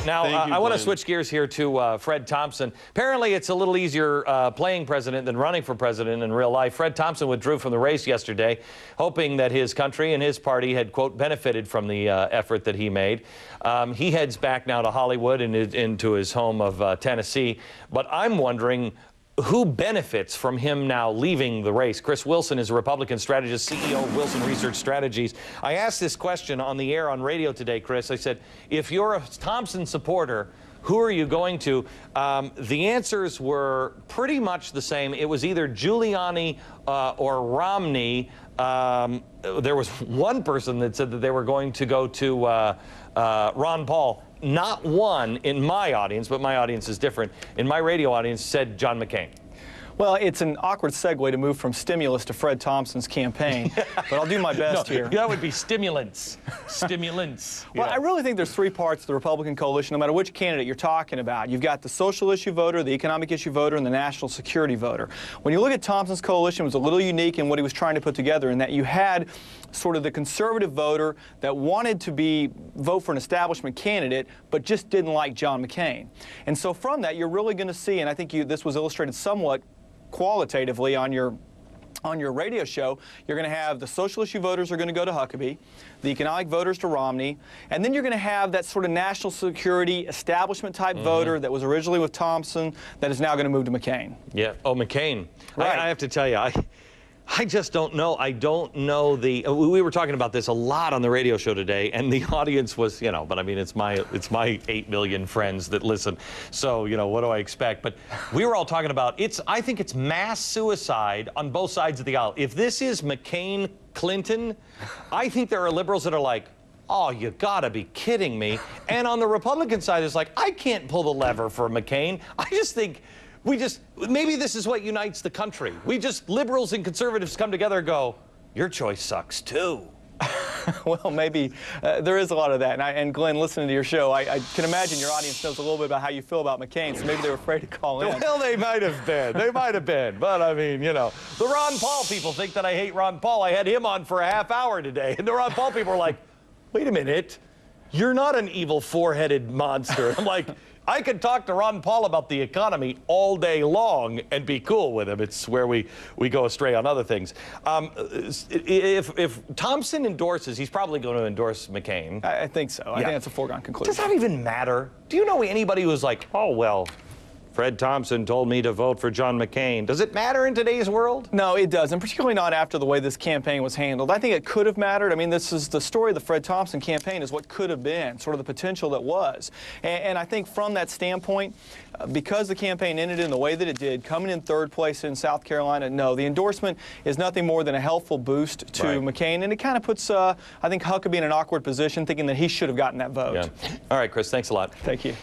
Now, I want to switch gears here to Fred Thompson. Apparently, it's a little easier playing president than running for president in real life. Fred Thompson withdrew from the race yesterday, hoping that his country and his party had, quote, benefited from the effort that he made. He heads back now to Hollywood and into his home of Tennessee. But I'm wondering, who benefits from him now leaving the race? Chris Wilson is a Republican strategist, CEO of Wilson Research Strategies. I asked this question on the air on radio today, Chris. I said, if you're a Thompson supporter, who are you going to? The answers were pretty much the same. It was either Giuliani or Romney. There was one person that said that they were going to go to Ron Paul. Not one in my audience, but my audience is different. In my radio audience said John McCain. Well, it's an awkward segue to move from stimulus to Fred Thompson's campaign, but I'll do my best here. That would be stimulants. Stimulants. Well, I really think there's three parts to the Republican coalition, no matter which candidate you're talking about. You've got the social issue voter, the economic issue voter, and the national security voter. When you look at Thompson's coalition, it was a little unique in what he was trying to put together, in that you had sort of the conservative voter that wanted to vote for an establishment candidate, but just didn't like John McCain. And so from that, you're really going to see, and I think this was illustrated somewhat qualitatively on your radio show, you're going to have the social issue voters are going to go to Huckabee, the economic voters to Romney, and then you're going to have that sort of national security establishment type voter that was originally with Thompson that is now going to move to McCain. Yeah. Oh, McCain. Right. I have to tell you, I just don't know. I don't know we were talking about this a lot on the radio show today, and the audience was, but I mean, it's my 8 million friends that listen. So, what do I expect? But we were all talking about, I think it's mass suicide on both sides of the aisle. If this is McCain, Clinton, I think there are liberals that are like, oh, you gotta be kidding me. And on the Republican side, it's like, I can't pull the lever for McCain. I just think maybe this is what unites the country. Liberals and conservatives come together and go, your choice sucks too. Well, maybe there is a lot of that. And Glenn, listening to your show, I can imagine your audience knows a little bit about how you feel about McCain, so maybe they were afraid to call in. Well, they might have been. They might have been. But, I mean, the Ron Paul people think that I hate Ron Paul. I had him on for a half hour today, and the Ron Paul people are like, wait a minute, you're not an evil four-headed monster. I'm like, I could talk to Ron Paul about the economy all day long and be cool with him. It's where we go astray on other things. If Thompson endorses, he's probably going to endorse McCain. I think so. I think that's a foregone conclusion. Does that even matter? Do you know anybody who's like, oh, well, Fred Thompson told me to vote for John McCain? Does it matter in today's world? No, it doesn't, particularly not after the way this campaign was handled. I think it could have mattered. I mean, this is the story of the Fred Thompson campaign is what could have been, sort of the potential that was. And I think from that standpoint, because the campaign ended in the way that it did, coming in third place in South Carolina, no, the endorsement is nothing more than a helpful boost to McCain, and it kind of puts, I think, Huckabee in an awkward position, thinking that he should have gotten that vote. Yeah. All right, Chris, thanks a lot. Thank you.